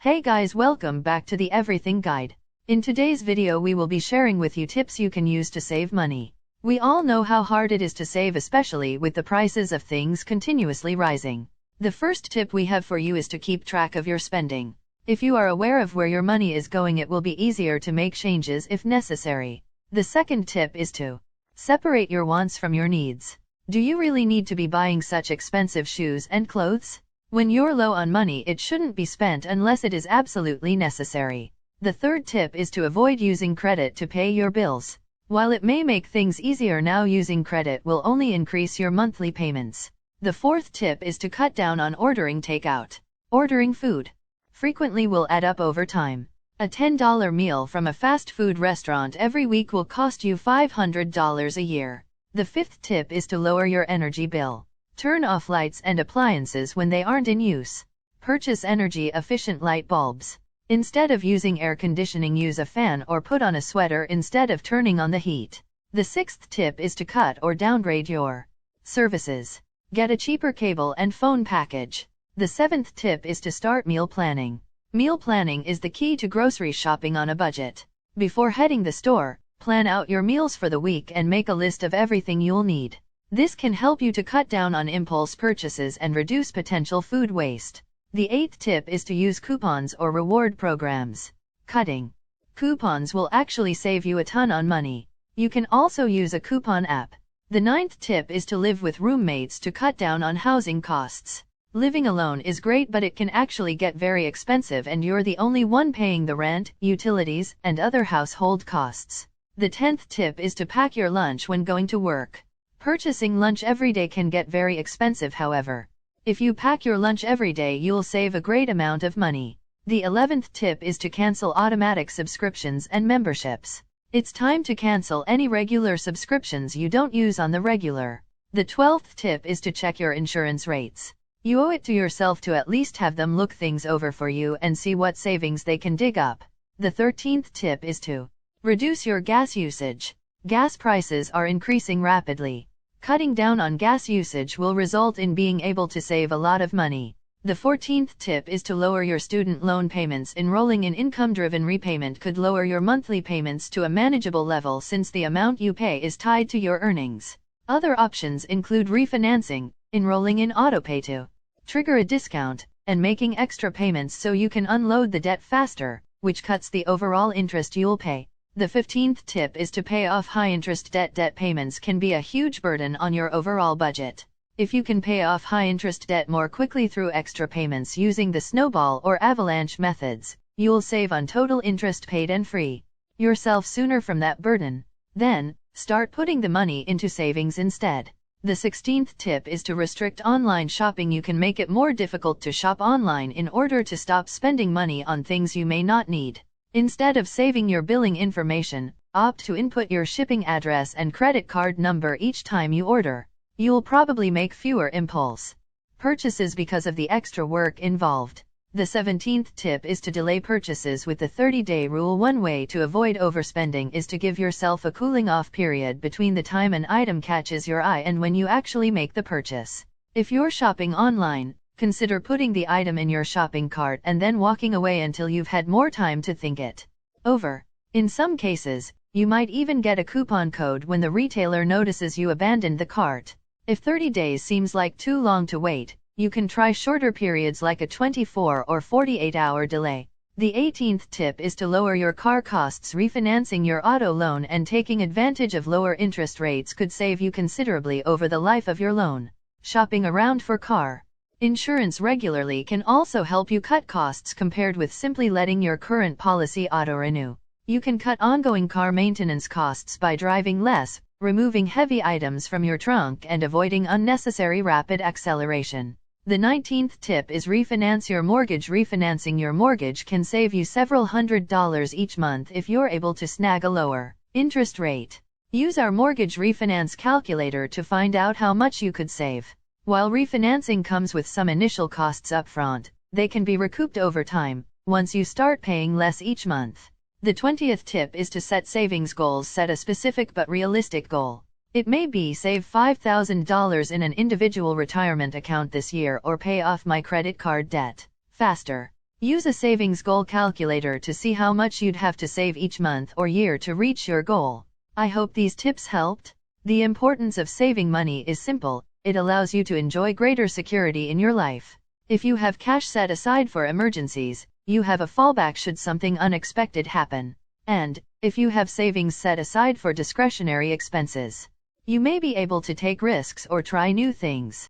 Hey guys, welcome back to the Everything Guide. In today's video we will be sharing with you tips you can use to save money. We all know how hard it is to save, especially with the prices of things continuously rising. The first tip we have for you is to keep track of your spending. If you are aware of where your money is going, it will be easier to make changes if necessary. The second tip is to separate your wants from your needs. Do you really need to be buying such expensive shoes and clothes? When you're low on money, it shouldn't be spent unless it is absolutely necessary. The third tip is to avoid using credit to pay your bills. While it may make things easier now, using credit will only increase your monthly payments. The fourth tip is to cut down on ordering takeout. Ordering food frequently will add up over time. A $10 meal from a fast food restaurant every week will cost you $500 a year. The fifth tip is to lower your energy bill. Turn off lights and appliances when they aren't in use. Purchase energy-efficient light bulbs. Instead of using air conditioning, use a fan or put on a sweater instead of turning on the heat. The sixth tip is to cut or downgrade your services. Get a cheaper cable and phone package. The seventh tip is to start meal planning. Meal planning is the key to grocery shopping on a budget. Before heading the store, plan out your meals for the week and make a list of everything you'll need. This can help you to cut down on impulse purchases and reduce potential food waste. The eighth tip is to use coupons or reward programs. Cutting coupons will actually save you a ton on money. You can also use a coupon app. The ninth tip is to live with roommates to cut down on housing costs. Living alone is great, but it can actually get very expensive and you're the only one paying the rent, utilities, and other household costs. The 10th tip is to pack your lunch when going to work. Purchasing lunch every day can get very expensive, however. If you pack your lunch every day, you'll save a great amount of money. The 11th tip is to cancel automatic subscriptions and memberships. It's time to cancel any regular subscriptions you don't use on the regular. The 12th tip is to check your insurance rates. You owe it to yourself to at least have them look things over for you and see what savings they can dig up. The 13th tip is to reduce your gas usage. Gas prices are increasing rapidly. Cutting down on gas usage will result in being able to save a lot of money. The 14th tip is to lower your student loan payments. Enrolling in income-driven repayment could lower your monthly payments to a manageable level, since the amount you pay is tied to your earnings. Other options include refinancing, enrolling in autopay to trigger a discount, and making extra payments so you can unload the debt faster, which cuts the overall interest you'll pay. The 15th tip is to pay off high-interest debt. Debt payments can be a huge burden on your overall budget. If you can pay off high-interest debt more quickly through extra payments using the snowball or avalanche methods, you'll save on total interest paid and free yourself sooner from that burden. Then, start putting the money into savings instead. The 16th tip is to restrict online shopping. You can make it more difficult to shop online in order to stop spending money on things you may not need. Instead of saving your billing information, opt to input your shipping address and credit card number each time you order. You'll probably make fewer impulse purchases because of the extra work involved. The 17th tip is to delay purchases with the 30-day rule. One way to avoid overspending is to give yourself a cooling off period between the time an item catches your eye and when you actually make the purchase. If you're shopping online, consider putting the item in your shopping cart and then walking away until you've had more time to think it over. In some cases, you might even get a coupon code when the retailer notices you abandoned the cart. If 30 days seems like too long to wait, you can try shorter periods like a 24 or 48-hour delay. The 18th tip is to lower your car costs. Refinancing your auto loan and taking advantage of lower interest rates could save you considerably over the life of your loan. Shopping around for car insurance regularly can also help you cut costs compared with simply letting your current policy auto-renew. You can cut ongoing car maintenance costs by driving less, removing heavy items from your trunk, and avoiding unnecessary rapid acceleration. The 19th tip is refinance your mortgage. Refinancing your mortgage can save you several $100s each month if you're able to snag a lower interest rate. Use our mortgage refinance calculator to find out how much you could save. While refinancing comes with some initial costs upfront, they can be recouped over time, once you start paying less each month. The 20th tip is to set savings goals. Set a specific but realistic goal. It may be save $5,000 in an individual retirement account this year, or pay off my credit card debt faster. Use a savings goal calculator to see how much you'd have to save each month or year to reach your goal. I hope these tips helped. The importance of saving money is simple. It allows you to enjoy greater security in your life. If you have cash set aside for emergencies, you have a fallback should something unexpected happen. And, if you have savings set aside for discretionary expenses, you may be able to take risks or try new things.